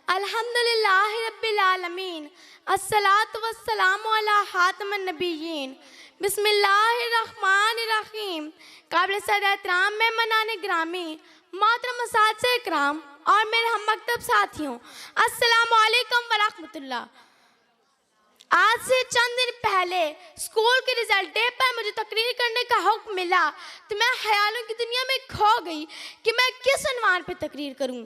अल्हम्दुलिल्लाह रब्बिल आलमीन अस्सलातु वस्सलामु अला खातमिन नबिय्यीन बिस्मिल्लाहिर्रहमानिर्रहीम। काबिल सदर एहतराम मेहमानान ग्रामी, मोहतरम असातिज़े इकराम और मेरे हम मकतब साथियों, अस्सलामु अलैकुम व रहमतुल्लाह। आज से चंद दिन पहले स्कूल के रिजल्ट डे पर मुझे तकरीर करने का हुक्म मिला तो मैं ख्यालों की दुनिया में खो गई कि मैं किस उन्वान पर तकरीर करूं।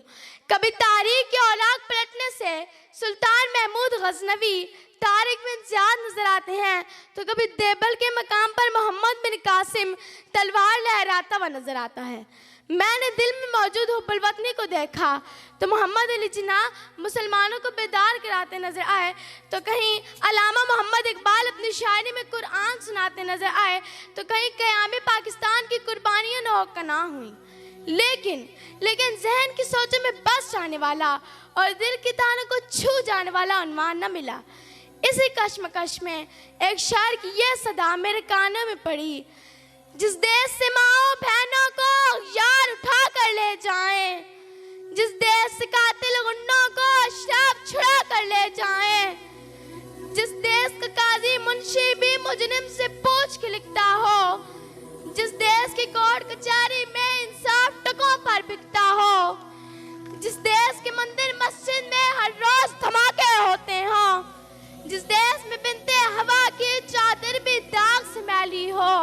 कभी तारीख के औलाक पलटने से सुल्तान महमूद गजनवी, तारिक बिन ज़ियाद नजर आते हैं तो कभी देवल के मकाम पर मोहम्मद बिन कासिम तलवार लहराता हुआ नजर आता है। मैंने दिल में मौजूद हुब्बुल वतनी को देखा तो मोहम्मद अली जिन्ना मुसलमानों को बेदार कराते नजर आए, तो कहीं अल्लामा मोहम्मद इकबाल अपनी शायरी में कुरान सुनाते नजर आए, तो कहीं क़याम पाकिस्तान की कुर्बानियां नौका ना हुई। लेकिन जहन की सोचों में बस जाने वाला और दिल की तानों को छू जाने वाला उन्वान न मिला। इसी कश्मकश में एक शायर की यह सदा मेरे कानों में पड़ी, जिस देश से माओ बहनों को यार उठा कर ले जाएं, जिस देश से कातिल गुंडों को शराब छुड़ा कर ले जाएं, जिस देश का काजी मुंशी भी मुजरिम से पूछ के लिखता हो, जिस देश की कोर्ट कचहरी में इंसाफ टकों पर बिकता हो, जिस देश के मंदिर मस्जिद में हर रोज धमाके होते हो, जिस देश में बिनते हवा की चादर भी दाग से मैली हो,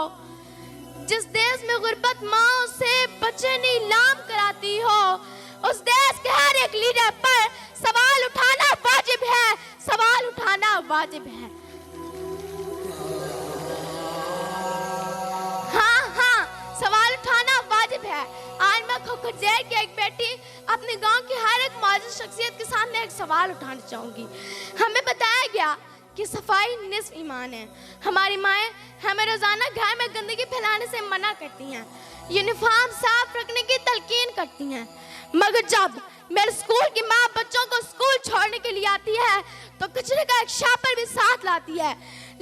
जिस देश में गुर्बत माओ से बच्चे नीलाम कराती हो, उस देश के हर एक लीडर पर सवाल उठाना वाजिब है, सवाल उठाना वाजिब है। हाँ, सवाल उठाना वाजिब है। आज मैं खोखर जेल की एक बेटी अपने गांव की हर एक मौजूद शख्सियत के सामने एक सवाल उठाना चाहूंगी। हमें बताया गया कि सफाई निस्फ ईमान है। हमारी माएँ हमें रोजाना घर में गंदगी फैलाने से मना करती हैं, यूनिफॉर्म साफ रखने की तलकीन करती हैं, मगर जब मेरे स्कूल की माँ बच्चों को स्कूल छोड़ने के लिए आती है तो कचरे का एक शापर भी साथ लाती है,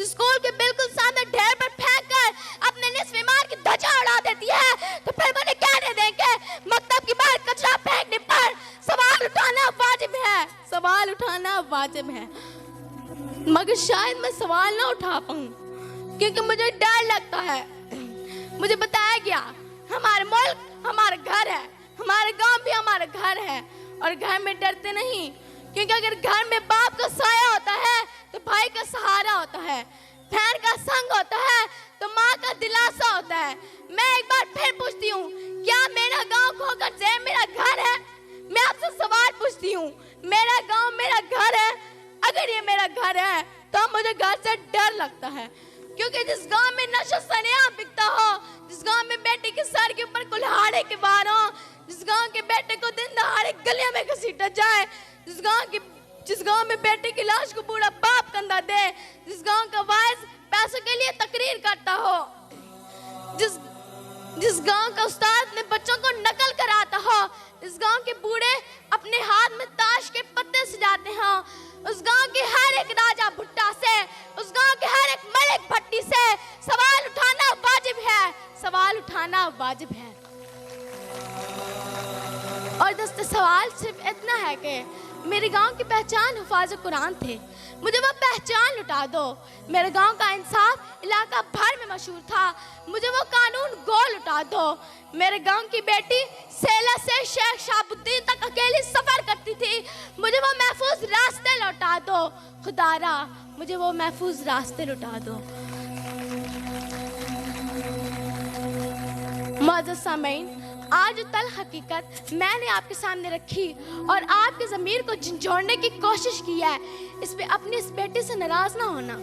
स्कूल के बिल्कुल सामने ढेर पर फेंक कर अपने निस्फ ईमान की ध्वजा उड़ा देती है। तो फिर मुझे कहने देंगे मकतब की बाहर कचरा फेंकने पर सवाल उठाना वाजिब है, सवाल उठाना वाजिब है। मगर शायद मैं सवाल ना उठा पाऊं क्योंकि मुझे डर लगता है। मुझे बताया गया हमारा मुल्क हमारा घर है, हमारा गांव भी हमारा घर है, और घर में डरते नहीं, क्योंकि अगर घर में बाप का साया होता है तो भाई का सहारा होता है, बहन का संग होता है तो माँ का दिलासा होता है। मैं एक बार फिर पूछती हूँ, क्या मेरा गांव खोखर जेल मेरा घर है? मैं आपसे सवाल पूछती हूँ, मेरा गांव मेरा घर है? अगर ये मेरा घर है तो मुझे घर से डर लगता है, क्योंकि जिस गांव में नशा सरेआम बिकता हो, जिस गांव में बेटे के सर के ऊपर कुल्हाड़े के वार हो, जिस गांव के बेटे को दिन दहाड़े गलियों में घसीटा जाए, जिस गांव में बेटे की लाश को बूढ़ा बाप कंधा दे, जिस गांव का वाइस पैसों के लिए तकरीर करता हो, जिस गांव का उस्ताद में बच्चों को नकल कराता हो, इस गांव के बूढ़े अपने हाथ में ताश के पत्ते सजाते हो, उस गांव के हर एक राजा भुट्टा से, उस गांव के हर एक मलिक भट्टी से सवाल उठाना वाजिब है, सवाल उठाना वाजिब है। और दोस्तों, सवाल सिर्फ इतना है कि मेरे गांव की पहचान हुफाज कुरान थे, मुझे वो पहचान लुटा दो। मेरे गांव का इंसाफ इलाका भर में मशहूर था, मुझे वो कानून गो लुटा दो। मेरे गांव की बेटी सेला से शेख शाहबुद्दीन तक अकेली सफर करती थी, मुझे वो महफूज रास्ते लौटा दो। खुदारा मुझे वो महफूज रास्ते लौटा दो। मौजूद सामीन, आज तल हकीकत मैंने आपके सामने रखी और आपके ज़मीर को झंझोड़ने की कोशिश की है। इस पे अपनी इस बेटी से नाराज ना होना,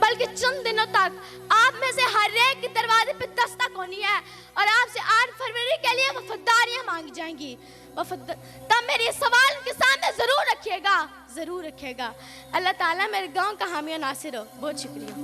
बल्कि चंद दिनों तक आप में से हर एक के दरवाजे पे दस्तक होनी है और आपसे 8 फरवरी के लिए वफादारियां मांगी जाएंगी। तब मेरे सवाल के सामने जरूर रखिएगा, जरूर रखिएगा। अल्लाह ताला मेरे गाँव का हामी और नासिर हो। बहुत शुक्रिया।